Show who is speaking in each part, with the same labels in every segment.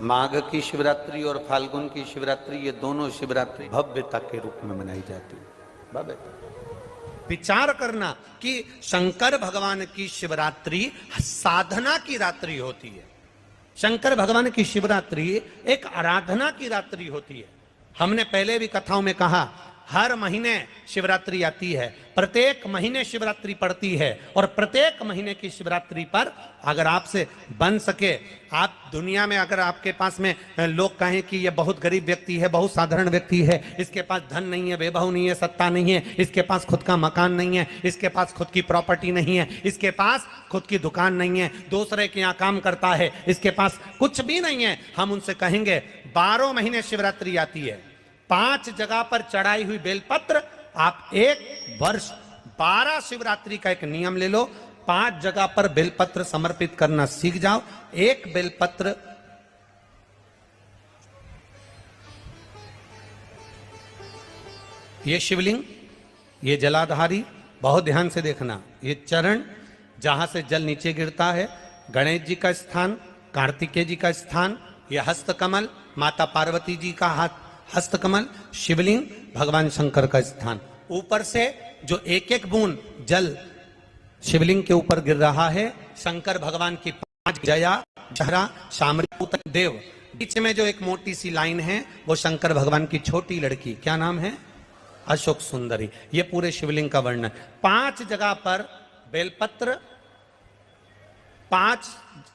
Speaker 1: माघ की शिवरात्रि और फाल्गुन की शिवरात्रि, ये दोनों शिवरात्रि भव्यता के रूप में मनाई जाती है। भव्यता
Speaker 2: विचार करना कि शंकर भगवान की शिवरात्रि साधना की रात्रि होती है। शंकर भगवान की शिवरात्रि एक आराधना की रात्रि होती है। हमने पहले भी कथाओं में कहा, हर महीने शिवरात्रि आती है, प्रत्येक महीने शिवरात्रि पड़ती है, और प्रत्येक महीने की शिवरात्रि पर अगर आपसे बन सके, आप दुनिया में अगर आपके पास में लोग कहें कि ये बहुत गरीब व्यक्ति है, बहुत साधारण व्यक्ति है, इसके पास धन नहीं है, वैभव नहीं है, सत्ता नहीं है, इसके पास खुद का मकान नहीं है, इसके पास खुद की प्रॉपर्टी नहीं है, इसके पास खुद की दुकान नहीं है, दूसरे के यहाँ काम करता है, इसके पास कुछ भी नहीं है, हम उनसे कहेंगे 12 महीने शिवरात्रि आती है, 5 जगह पर चढ़ाई हुई बेलपत्र, आप एक वर्ष 12 शिवरात्रि का एक नियम ले लो, 5 जगह पर बेलपत्र समर्पित करना सीख जाओ। एक बेलपत्र ये शिवलिंग, ये जलाधारी, बहुत ध्यान से देखना, ये चरण जहां से जल नीचे गिरता है, गणेश जी का स्थान, कार्तिकेय जी का स्थान, यह हस्तकमल, माता पार्वती जी का हाथ हस्तकमल, शिवलिंग, भगवान शंकर का स्थान। ऊपर से जो एक एक बूंद जल शिवलिंग के ऊपर गिर रहा है, शंकर भगवान की 5 जया, जहरा, शामरी, देव, बीच में जो एक मोटी सी लाइन है वो शंकर भगवान की छोटी लड़की, क्या नाम है? अशोक सुंदरी। ये पूरे शिवलिंग का वर्णन। 5 जगह पर बेलपत्र, 5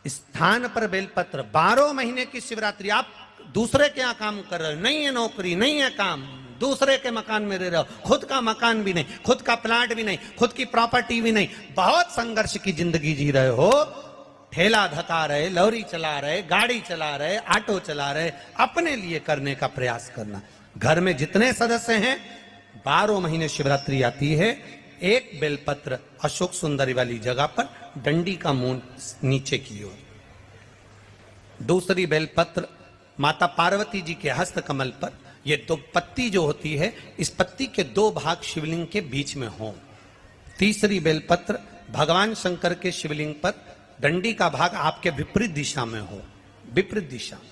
Speaker 2: स्थान पर बेलपत्र, 12 महीने की शिवरात्रि। आप दूसरे के यहाँ काम कर रहे हो, नहीं है नौकरी, नहीं है काम, दूसरे के मकान में रह रहे हो, खुद का मकान भी नहीं, खुद का प्लाट भी नहीं, खुद की प्रॉपर्टी भी नहीं, बहुत संघर्ष की जिंदगी जी रहे हो, ठेला धका रहे, लॉरी चला रहे, गाड़ी चला रहे, ऑटो चला रहे, अपने लिए करने का प्रयास करना। घर में जितने सदस्य हैं, 12 महीने शिवरात्रि आती है, एक बेलपत्र अशोक सुंदरी वाली जगह पर, डंडी का मुंह नीचे की ओर। दूसरी बेलपत्र माता पार्वती जी के हस्त कमल पर, ये 2 पत्ती जो होती है, इस पत्ती के 2 भाग शिवलिंग के बीच में हो। तीसरी बेलपत्र भगवान शंकर के शिवलिंग पर, डंडी का भाग आपके विपरीत दिशा में हो, विपरीत दिशा में।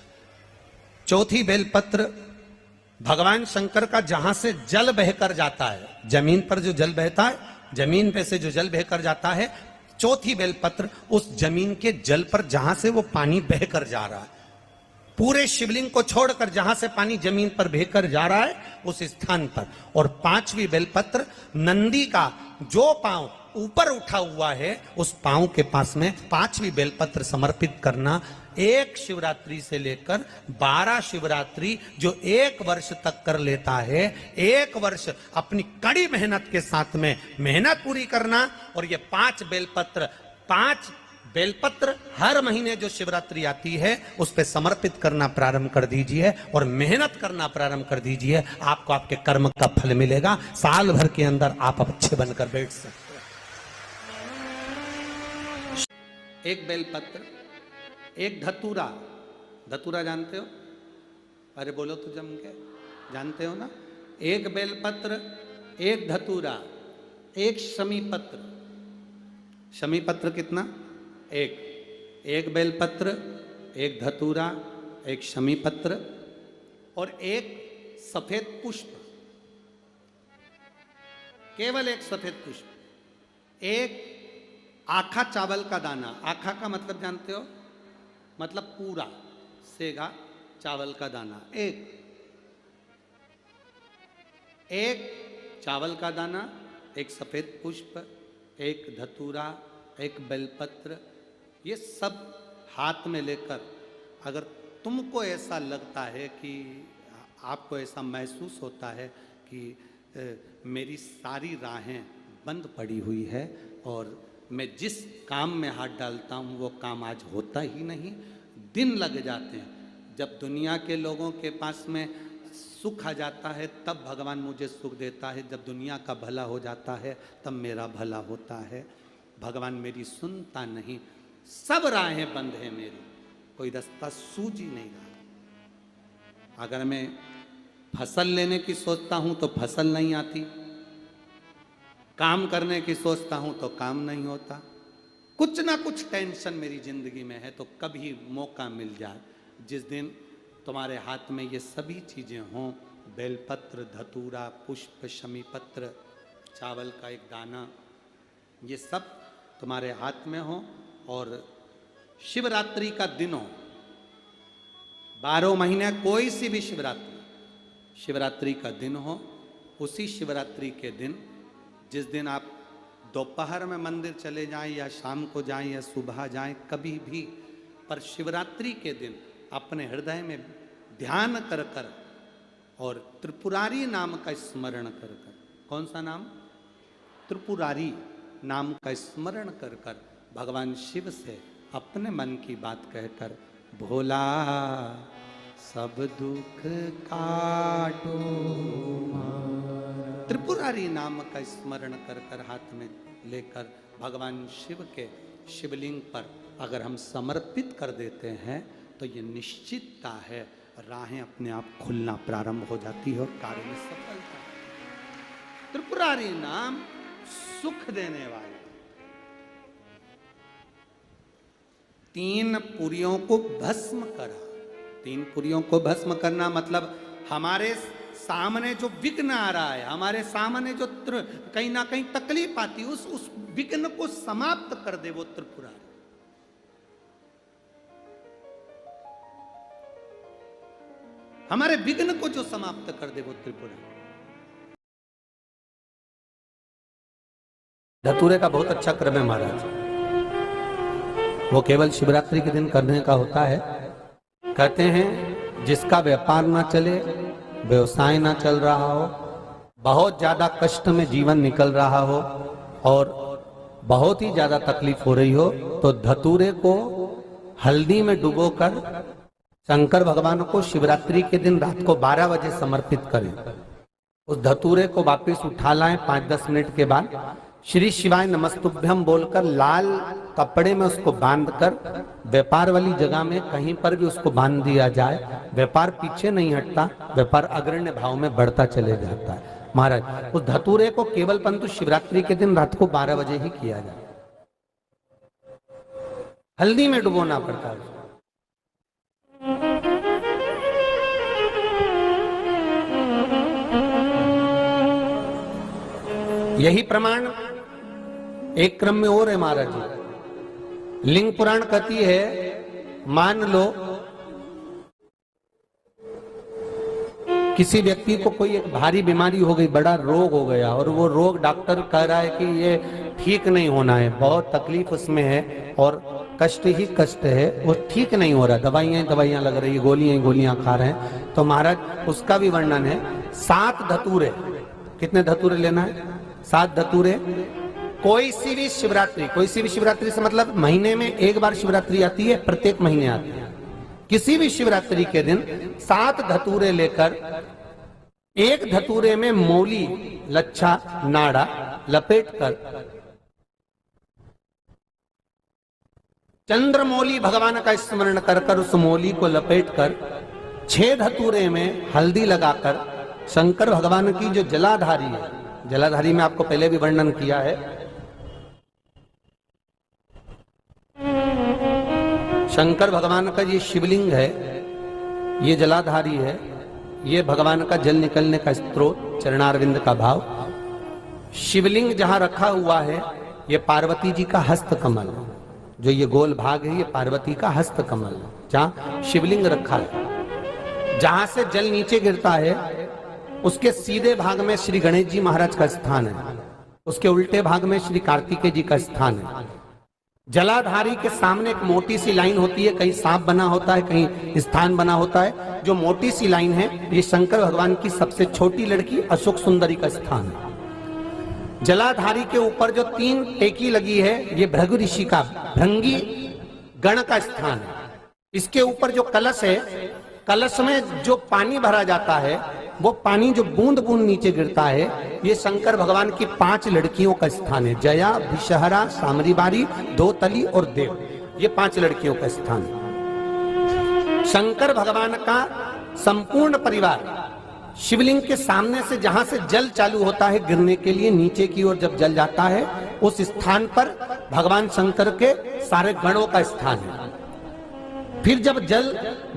Speaker 2: चौथी बेलपत्र भगवान शंकर का जहां से जल बहकर जाता है, जमीन पर जो जल बहता है, जमीन पे से जो जल बहकर जाता है, चौथी बेलपत्र उस जमीन के जल पर जहां से वो पानी बहकर जा रहा है, पूरे शिवलिंग को छोड़कर जहां से पानी जमीन पर बहकर जा रहा है उस स्थान पर। और 5वीं बेलपत्र नंदी का जो पांव ऊपर उठा हुआ है, उस पांव के पास में 5वीं बेलपत्र समर्पित करना। एक शिवरात्रि से लेकर 12 शिवरात्रि जो 1 वर्ष तक कर लेता है, 1 वर्ष अपनी कड़ी मेहनत के साथ में मेहनत पूरी करना, और ये 5 बेलपत्र हर महीने जो शिवरात्रि आती है उस पे समर्पित करना प्रारंभ कर दीजिए और मेहनत करना प्रारंभ कर दीजिए। आपको आपके कर्म का फल मिलेगा। साल भर के अंदर आप अच्छे बनकर बैठ सकते हैं। एक बेलपत्र, एक धतूरा, धतूरा जानते हो? अरे बोलो तो जम के, जानते हो ना? एक बेलपत्र, एक धतूरा, एक शमीपत्र। शमीपत्र कितना? एक बेलपत्र, एक धतूरा, एक शमीपत्र और एक सफेद पुष्प, केवल एक सफेद पुष्प। एक आखा चावल का दाना, आखा का मतलब जानते हो? मतलब पूरा सेगा चावल का दाना। एक चावल का दाना, एक सफेद पुष्प, एक धतूरा, एक बेलपत्र, ये सब हाथ में लेकर, अगर तुमको ऐसा लगता है कि आपको ऐसा महसूस होता है कि मेरी सारी राहें बंद पड़ी हुई है और मैं जिस काम में हाथ डालता हूँ वो काम आज होता ही नहीं, दिन लग जाते हैं। जब दुनिया के लोगों के पास में सुख आ जाता है तब भगवान मुझे सुख देता है, जब दुनिया का भला हो जाता है तब मेरा भला होता है। भगवान मेरी सुनता नहीं, सब राहें बंद है मेरी, कोई रास्ता सूझ ही नहीं रहा। अगर मैं फसल लेने की सोचता हूं तो फसल नहीं आती, काम करने की सोचता हूं तो काम नहीं होता, कुछ ना कुछ टेंशन मेरी जिंदगी में है। तो कभी मौका मिल जाए
Speaker 1: जिस दिन तुम्हारे हाथ में ये सभी चीजें हों, बेलपत्र, धतूरा, पुष्प, शमी पत्र, चावल का एक दाना, ये सब तुम्हारे हाथ में हो, और शिवरात्रि का दिन हो, 12 महीने कोई सी भी शिवरात्रि का दिन हो, उसी शिवरात्रि के दिन, जिस दिन आप दोपहर में मंदिर चले जाएं या शाम को जाएं या सुबह जाएं, कभी भी, पर शिवरात्रि के दिन अपने हृदय में ध्यान कर कर और त्रिपुरारी नाम का स्मरण कर कर, कौन सा नाम? त्रिपुरारी नाम का स्मरण कर कर भगवान शिव से अपने मन की बात कहकर, भोला सब दुख काटो, त्रिपुरारी नाम का स्मरण कर कर हाथ में लेकर भगवान शिव के शिवलिंग पर अगर हम समर्पित कर देते हैं तो ये निश्चितता है, राहें अपने आप खुलना प्रारंभ हो जाती है और कार्य में सफलता। त्रिपुरारी नाम सुख देने वाला। 3 पुरियों को भस्म करा। 3 पुरियों को भस्म करना मतलब हमारे सामने जो विघ्न आ रहा है, हमारे सामने जो कहीं ना कहीं तकलीफ आती है, उस विघ्न को समाप्त कर दे वो त्रिपुरारी। हमारे विघ्न को जो समाप्त कर दे वो त्रिपुरारी। धतूरे का बहुत अच्छा क्रम है महाराज, वो केवल शिवरात्रि के दिन करने का होता है। कहते हैं जिसका व्यापार ना चले, व्यवसाय ना चल रहा हो, बहुत ज्यादा कष्ट में जीवन निकल रहा हो और बहुत ही ज्यादा तकलीफ हो रही हो, तो धतूरे को हल्दी में डुबोकर शंकर भगवान को शिवरात्रि के दिन रात को 12 बजे समर्पित करें। उस धतूरे को वापस उठा लाएं 5-10 मिनट के बाद, श्री शिवाय नमस्तुभ्यम बोलकर लाल कपड़े में उसको बांधकर व्यापार वाली जगह में कहीं पर भी उसको बांध दिया जाए। व्यापार पीछे नहीं हटता, व्यापार अग्रण्य भाव में बढ़ता चले जाता है। महाराज उस धतूरे को केवल परंतु शिवरात्रि के दिन रात को 12 बजे ही किया जाए, हल्दी में डुबोना पड़ता है। यही प्रमाण एक क्रम में और है महाराज जी। लिंग पुराण कहती है, मान लो किसी व्यक्ति को कोई एक भारी बीमारी हो गई, बड़ा रोग हो गया, और वो रोग डॉक्टर कह रहा है कि ये ठीक नहीं होना है, बहुत तकलीफ उसमें है और कष्ट ही कष्ट है, वो ठीक नहीं हो रहा, दवाइयां लग रही, गोलियां खा रहे हैं। तो महाराज उसका भी वर्णन है। 7 धतूरे, कितने धतूरे लेना है? 7 धतूरे। कोई सी भी शिवरात्रि से मतलब महीने में एक बार शिवरात्रि आती है, प्रत्येक महीने आती है। किसी भी शिवरात्रि के दिन 7 धतूरे लेकर, एक धतूरे में मौली, लच्छा, नाड़ा लपेटकर, चंद्रमौली भगवान का स्मरण कर उस मौली को लपेटकर 6 धतूरे में हल्दी लगाकर शंकर भगवान की जो जलाधारी है, जलाधारी में आपको पहले भी वर्णन किया है, शंकर भगवान का ये शिवलिंग है, ये जलाधारी है, ये भगवान का जल निकलने का स्रोत, चरणारविंद का भाव। शिवलिंग जहां रखा हुआ है ये पार्वती जी का हस्त कमल, जो ये गोल भाग है ये पार्वती का हस्त कमल, जहां शिवलिंग रखा है। जहां से जल नीचे गिरता है उसके सीधे भाग में श्री गणेश जी महाराज का स्थान है, उसके उल्टे भाग में श्री कार्तिकेय जी का स्थान है। जलाधारी के सामने एक मोटी सी लाइन होती है, कहीं सांप बना होता है, कहीं स्थान बना होता है। जो मोटी सी लाइन है ये शंकर भगवान की सबसे छोटी लड़की अशोक सुंदरी का स्थान है। जलाधारी के ऊपर जो 3 टेकी लगी है ये भृगु ऋषि का, भृंगी गण का स्थान है। इसके ऊपर जो कलश है, कलश में जो पानी भरा जाता है, वो पानी जो बूंद बूंद नीचे गिरता है, ये शंकर भगवान की 5 लड़कियों का स्थान है। जया, विषहरा, सामरीबारी, धोतली और देव, ये 5 लड़कियों का स्थान है। शंकर भगवान का संपूर्ण परिवार शिवलिंग के सामने से, जहां से जल चालू होता है गिरने के लिए नीचे की ओर जब जल जाता है, उस स्थान पर भगवान शंकर के सारे गणों का स्थान है। फिर जब जल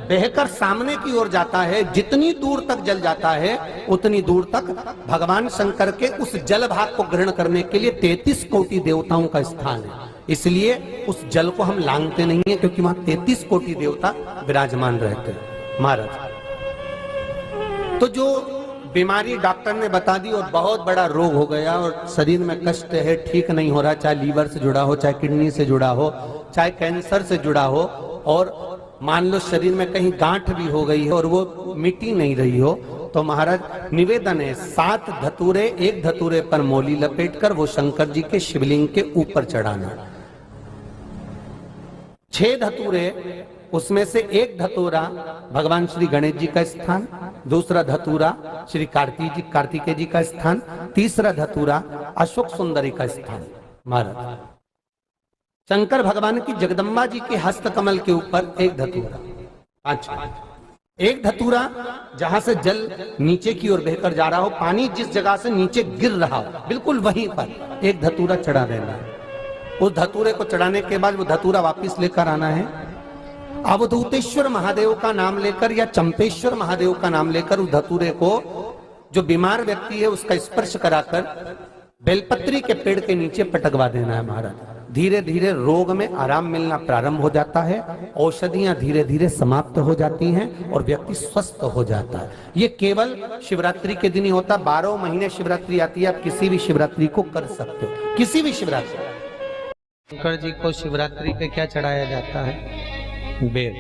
Speaker 1: बहकर सामने की ओर जाता है, जितनी दूर तक जल जाता है उतनी दूर तक भगवान शंकर के उस जल भाग को ग्रहण करने के लिए 33 कोटि देवताओं का स्थान है। इसलिए उस जल को हम लांघते नहीं है, क्योंकि वहां 33 कोटि देवता विराजमान रहते हैं महाराज। तो जो बीमारी डॉक्टर ने बता दी और बहुत बड़ा रोग हो गया और शरीर में कष्ट है, ठीक नहीं हो रहा, चाहे लीवर से जुड़ा हो, चाहे किडनी से जुड़ा हो, चाहे कैंसर से जुड़ा हो, और मान लो शरीर में कहीं गांठ भी हो गई है और वो मिटी नहीं रही हो, तो महाराज निवेदन है 7 धतूरे, एक धतूरे पर मोली लपेटकर वो शंकर जी के शिवलिंग के ऊपर चढ़ाना। 6 धतूरे, उसमें से एक धतूरा भगवान श्री गणेश जी का स्थान, दूसरा धतूरा श्री कार्तिकेय जी का स्थान, तीसरा धतूरा अशोक सुंदरी का स्थान। महाराज शंकर भगवान की जगदम्बा जी के हस्त कमल के ऊपर एक धतूरा, एक धतूरा जहां से जल नीचे की ओर बहकर जा रहा हो, पानी जिस जगह से नीचे गिर रहा हो बिल्कुल वहीं पर एक धतूरा चढ़ा देना है। उस धतूरे को चढ़ाने के बाद वो धतूरा वापस लेकर आना है। अवधूतेश्वर महादेव का नाम लेकर या चंपेश्वर महादेव का नाम लेकर उस धतूरे को, जो बीमार व्यक्ति है उसका स्पर्श कराकर बेलपत्री के पेड़ के नीचे पटकवा देना है महाराज। धीरे धीरे रोग में आराम मिलना प्रारंभ हो जाता है, औषधियां धीरे धीरे समाप्त हो जाती हैं और व्यक्ति स्वस्थ हो जाता है। ये केवल शिवरात्रि के दिन ही होता। 12 महीने शिवरात्रि आती है, आप किसी भी शिवरात्रि को कर सकते हो, किसी भी शिवरात्रि। शंकर जी को शिवरात्रि पे क्या चढ़ाया जाता है? बेर।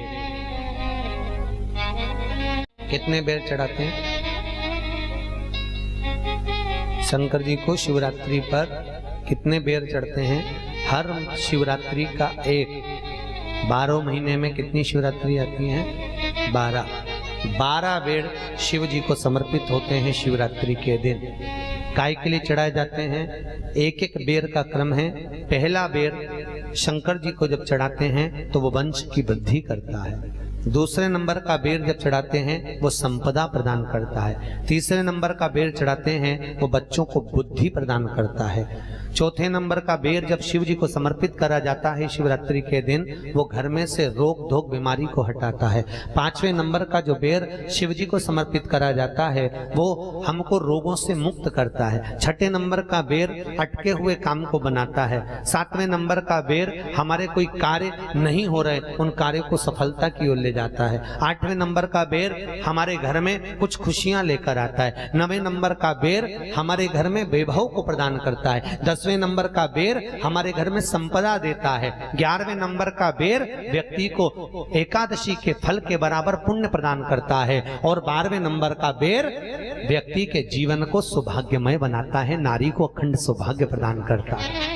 Speaker 1: कितने बेर चढ़ाते हैं शंकर जी को शिवरात्रि पर? कितने बेर चढ़ते हैं? हर शिवरात्रि का एक। 12 महीने में कितनी शिवरात्रि आती हैं? 12 बेर शिव जी को समर्पित होते हैं शिवरात्रि के दिन। काय के लिए चढ़ाए जाते हैं? एक एक बेर का क्रम है। पहला बेर शंकर जी को जब चढ़ाते हैं तो वो वंश की वृद्धि करता है। दूसरे नंबर का बेर जब चढ़ाते हैं वो संपदा प्रदान करता है। तीसरे नंबर का बेर चढ़ाते हैं वो बच्चों को बुद्धि प्रदान करता है। चौथे नंबर का बेर जब शिव जी को समर्पित करा जाता है शिवरात्रि के दिन, वो घर में से रोग धोग बीमारी को हटाता है। 5वें नंबर का जो बेर शिव जी को समर्पित करा जाता है वो हमको रोगों से मुक्त करता है। 6ठे नंबर का बेर अटके हुए काम को बनाता है। 7वें नंबर का बेर हमारे कोई कार्य नहीं हो रहे उन कार्यों को सफलता की ओर ले जाता है। 8वें नंबर का बेर हमारे घर में कुछ खुशियां लेकर आता है। 9वें नंबर का बेर हमारे घर में वैभव को प्रदान करता है। 10वें नंबर का बेर हमारे घर में संपदा देता है। 11वें नंबर का बेर व्यक्ति को एकादशी के फल के बराबर पुण्य प्रदान करता है। और 12वें नंबर का बेर व्यक्ति के जीवन को सौभाग्यमय बनाता है, नारी को अखंड सौभाग्य प्रदान करता है।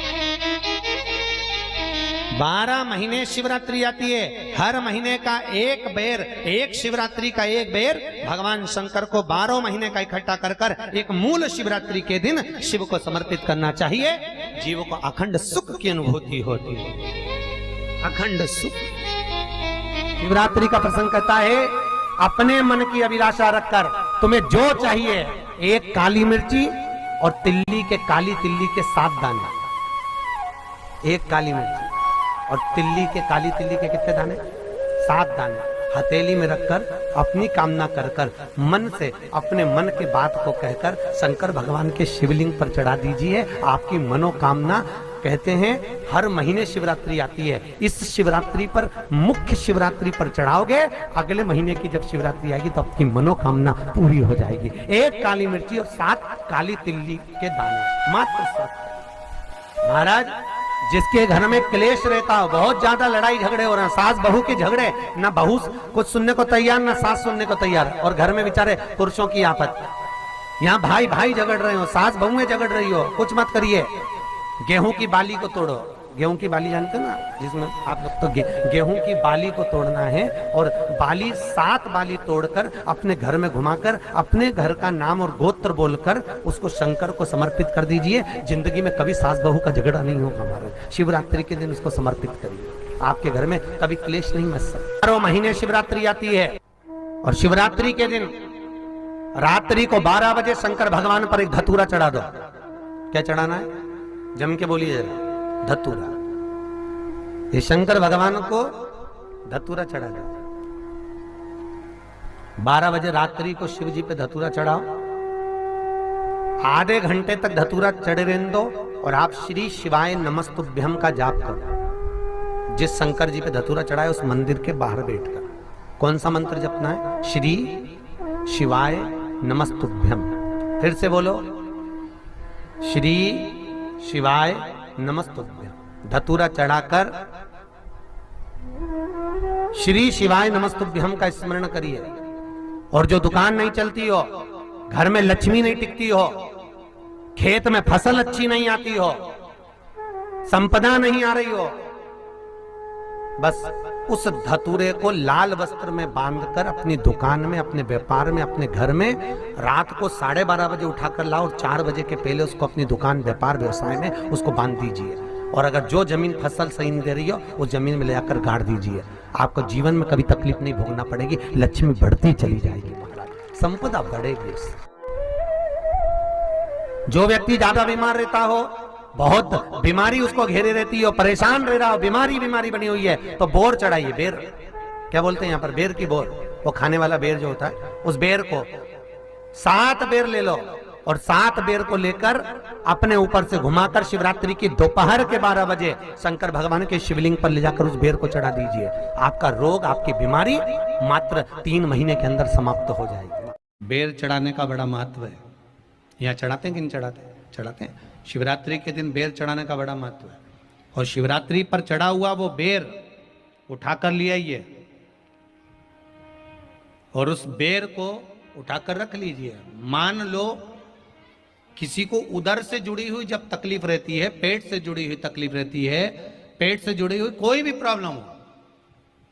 Speaker 1: 12 महीने शिवरात्रि आती है। हर महीने का एक बेर, एक शिवरात्रि का एक बेर भगवान शंकर को 12 महीने का इकट्ठा कर कर एक मूल शिवरात्रि के दिन शिव को समर्पित करना चाहिए। जीव को अखंड सुख की अनुभूति होती है, अखंड सुख। शिवरात्रि का प्रसंग कहता है अपने मन की अभिलाषा रखकर तुम्हें जो चाहिए, एक काली मिर्ची और तिल्ली के, काली तिल्ली के 7 दाने। एक काली मिर्ची और तिल्ली के, काली तिल्ली के कितने दाने? 7 दाने हथेली में रखकर अपनी कामना कर कर मन से अपने मन की बात को कहकर शंकर भगवान के शिवलिंग पर चढ़ा दीजिए। आपकी मनोकामना, कहते हैं हर महीने शिवरात्रि आती है, इस शिवरात्रि पर, मुख्य शिवरात्रि पर चढ़ाओगे, अगले महीने की जब शिवरात्रि आएगी तो आपकी मनोकामना पूरी हो जाएगी। एक काली मिर्ची और 7 काली तिल्ली के दाने, मात्र 7। महाराज जिसके घर में क्लेश रहता हो, बहुत ज्यादा लड़ाई झगड़े हो रहे हैं, सास बहू के झगड़े, ना बहू कुछ सुनने को तैयार ना सास सुनने को तैयार, और घर में बेचारे पुरुषों की आफत, यहाँ भाई भाई झगड़ रहे हो, सास बहुएं झगड़ रही हो, कुछ मत करिए। गेहूं की बाली को तोड़ो। गेहूं की बाली जानते ना, जिसमें आप लोग तो गेहूं की बाली को तोड़ना है और बाली 7 बाली तोड़कर अपने घर में घुमाकर अपने घर का नाम और गोत्र बोलकर उसको शंकर को समर्पित कर दीजिए। जिंदगी में कभी सास बहू का झगड़ा नहीं होगा। हमारे शिवरात्रि के दिन उसको समर्पित करिए, आपके घर में कभी क्लेश नहीं मच सकता। 12 महीने शिवरात्रि आती है और शिवरात्रि के दिन रात्रि को 12 बजे शंकर भगवान पर एक धतूरा चढ़ा दो। क्या चढ़ाना है? जम के बोलिए जरा। धतूरा। ये शंकर भगवान को धतूरा चढ़ा दो। 12 बजे रात्रि को शिव जी पे धतूरा चढ़ाओ, आधे घंटे तक धतूरा चढ़े रहने दो और आप श्री शिवाय नमस्तुभ्यम का जाप करो। जिस शंकर जी पे धतूरा चढ़ाए उस मंदिर के बाहर बैठकर कौन सा मंत्र जपना है? श्री शिवाय नमस्तुभ्यम। फिर से बोलो, श्री शिवाय नमस्तुभ्यम। धतूरा चढ़ाकर श्री शिवाय नमस्तुभ्यम का स्मरण करिए। और जो दुकान नहीं चलती हो, घर में लक्ष्मी नहीं टिकती हो, खेत में फसल अच्छी नहीं आती हो, संपदा नहीं आ रही हो, बस उस धतूरे को लाल वस्त्र में बांधकर अपनी दुकान में, अपने व्यापार में, अपने घर में रात को 12:30 बजे उठाकर लाओ और 4 बजे के पहले उसको अपनी दुकान, व्यापार, व्यवसाय में उसको बांध दीजिए। और अगर जो जमीन फसल सही नहीं दे रही हो उस जमीन में ले जाकर गाड़ दीजिए। आपको जीवन में कभी तकलीफ नहीं भोगना पड़ेगी, लक्ष्मी बढ़ती चली जाएगी, संपदा बढ़ेगी। जो व्यक्ति ज्यादा बीमार रहता हो, बहुत बीमारी उसको घेरे रहती हो, परेशान रह रहा हो, बीमारी बनी हुई है, तो बोर चढ़ाइए। बेर क्या बोलते हैं यहाँ पर? बेर की बोर, वो खाने वाला बेर जो होता है, उस बेर को 7 बेर ले लो और 7 बेर को लेकर अपने ऊपर से घुमाकर शिवरात्रि की दोपहर के 12 बजे शंकर भगवान के शिवलिंग पर ले जाकर उस बेर को चढ़ा दीजिए। आपका रोग, आपकी बीमारी मात्र 3 महीने के अंदर समाप्त हो जाएगी।
Speaker 2: बेर चढ़ाने का बड़ा महत्व है। यहाँ चढ़ाते हैं कि नहीं चढ़ाते? चढ़ाते हैं। शिवरात्रि के दिन बेर चढ़ाने का बड़ा महत्व है। और शिवरात्रि पर चढ़ा हुआ वो बेर उठाकर ले आइए और उस बेर को उठाकर रख लीजिए। मान लो किसी को उदर से जुड़ी हुई जब तकलीफ रहती है, पेट से जुड़ी हुई तकलीफ रहती है, पेट से जुड़ी हुई कोई भी प्रॉब्लम हो,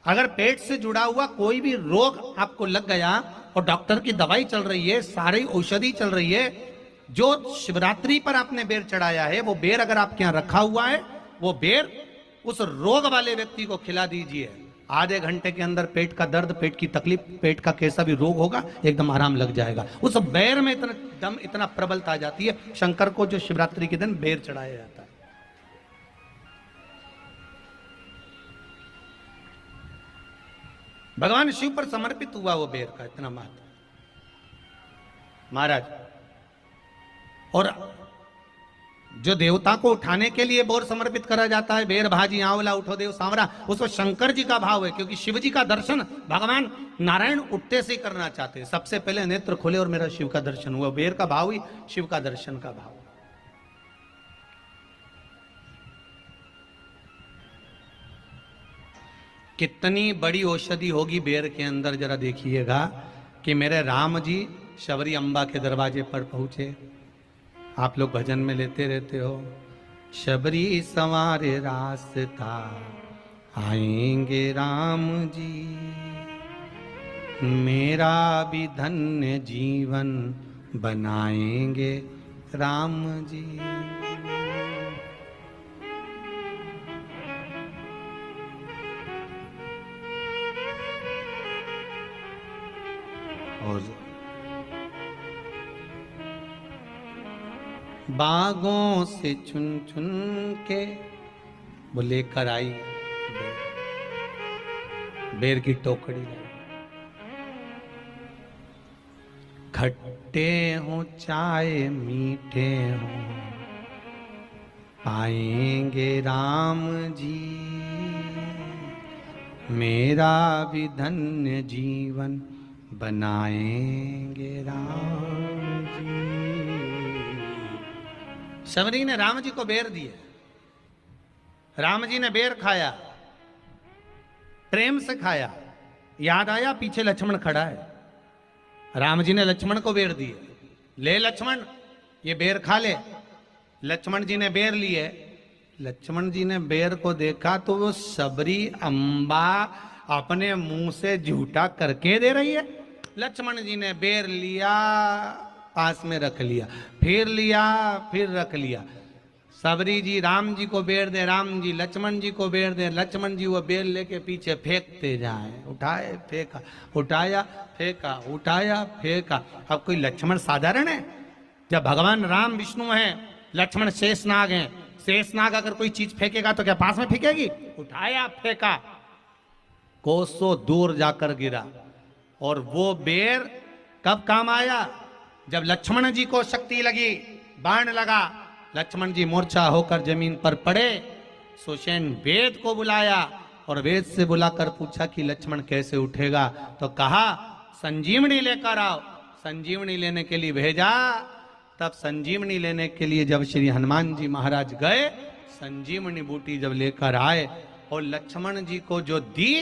Speaker 2: अगर पेट से जुड़ा हुआ कोई भी रोग आपको लग गया और डॉक्टर की दवाई चल रही है, सारी औषधि चल रही है, जो शिवरात्रि पर आपने बेर चढ़ाया है वो बेर अगर आपके यहां रखा हुआ है, वो बेर उस रोग वाले व्यक्ति को खिला दीजिए। आधे घंटे के अंदर पेट का दर्द, पेट की तकलीफ, पेट का कैसा भी रोग होगा एकदम आराम लग जाएगा। उस बेर में इतना दम, इतना प्रबलता आ जाती है। शंकर को जो शिवरात्रि के दिन बेर चढ़ाया जाता है। भगवान शिव पर समर्पित हुआ वो बेर का इतना महत्व महाराज। और जो देवता को उठाने के लिए बोर समर्पित करा जाता है, बेर भाजी आंवला उठो देव सांवरा, उसमें शंकर जी का भाव है, क्योंकि शिव जी का दर्शन भगवान नारायण उठते से ही करना चाहते हैं। सबसे पहले नेत्र खोले और मेरा शिव का दर्शन हुआ। बेर का भाव ही शिव का दर्शन का भाव। कितनी बड़ी औषधि होगी बेर के अंदर, जरा देखिएगा कि मेरे राम जी शबरी अम्बा के दरवाजे पर पहुंचे। आप लोग भजन में लेते रहते हो, शबरी संवारे रास्ता आएंगे राम जी, मेरा भी धन्य जीवन बनाएंगे राम जी। और बागों से चुन चुन के वो लेकर आई बेर की टोकरी। खट्टे हो चाहे मीठे हो पाएंगे राम जी, मेरा भी धन्य जीवन बनाएंगे राम जी। शबरी ने राम जी को बेर दिए, राम जी ने बेर खाया, प्रेम से खाया। याद आया पीछे लक्ष्मण खड़ा है, राम जी ने लक्ष्मण को बेर दिए, ले लक्ष्मण ये बेर खा ले। लक्ष्मण जी ने बेर लिए, लक्ष्मण जी ने बेर को देखा तो वो शबरी अम्बा अपने मुंह से झूठा करके दे रही है। लक्ष्मण जी ने बेर लिया, पास में रख लिया, फिर लिया, फिर रख लिया। शबरी जी राम जी को बेर दे, राम जी लक्ष्मण जी को बेर दे, लक्ष्मण जी वो बेर लेके पीछे फेंकते जाए। उठाए फेंका, उठाया फेंका, उठाया फेंका। अब कोई लक्ष्मण साधारण है? जब भगवान राम विष्णु हैं, लक्ष्मण शेषनाग हैं। शेषनाग अगर कोई चीज फेंकेगा तो क्या पास में फेंकेगी? उठाया फेंका, कोसों दूर जाकर गिरा। और वो बेर कब काम आया? जब लक्ष्मण जी को शक्ति लगी, बाण लगा, लक्ष्मण जी मूर्छा होकर जमीन पर पड़े, सुषेण वेद को बुलाया और वेद से बुलाकर पूछा कि लक्ष्मण कैसे उठेगा? तो कहा संजीवनी लेकर आओ। संजीवनी लेने के लिए भेजा। तब संजीवनी लेने के लिए जब श्री हनुमान जी महाराज गए, संजीवनी बूटी जब लेकर आए और लक्ष्मण जी को जो दी,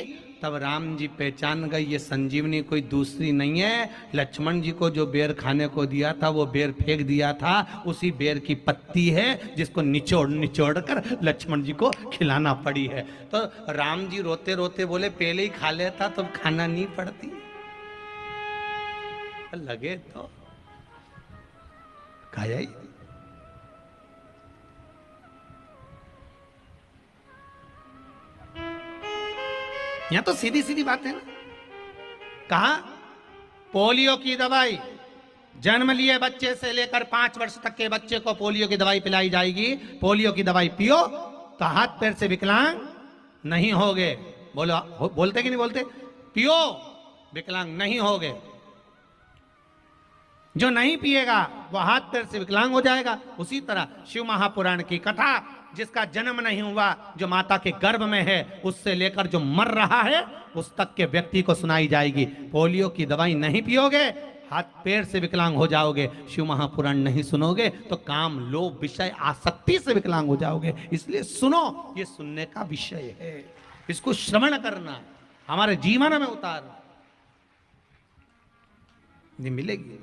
Speaker 2: तब राम जी पहचान गए ये संजीवनी कोई दूसरी नहीं है। लक्ष्मण जी को जो बेर खाने को दिया था वो बेर फेंक दिया था, उसी बेर की पत्ती है जिसको निचोड़ निचोड़ कर लक्ष्मण जी को खिलाना पड़ी है। तो राम जी रोते रोते बोले पहले ही खा लेता तो खाना नहीं पड़ती। लगे तो खाया ही। यहां तो सीधी सीधी बात है ना। कहा पोलियो की दवाई जन्म लिए बच्चे से लेकर 5 वर्ष तक के बच्चे को पोलियो की दवाई पिलाई जाएगी। पोलियो की दवाई पियो तो हाथ पैर से विकलांग नहीं होगे। बोलो, बोलते कि नहीं बोलते? पियो विकलांग नहीं होगे। जो नहीं पिएगा वो हाथ पैर से विकलांग हो जाएगा। उसी तरह शिव महापुराण की कथा, जिसका जन्म नहीं हुआ, जो माता के गर्भ में है, उससे लेकर जो मर रहा है उस तक के व्यक्ति को सुनाई जाएगी। पोलियो की दवाई नहीं पियोगे, हाथ पैर से विकलांग हो जाओगे। शिव महापुराण नहीं सुनोगे तो काम, लोभ, विषय, आसक्ति से विकलांग हो जाओगे। इसलिए सुनो, ये सुनने का विषय है, इसको श्रवण करना, हमारे जीवन में उतारना, ये मिलेगी।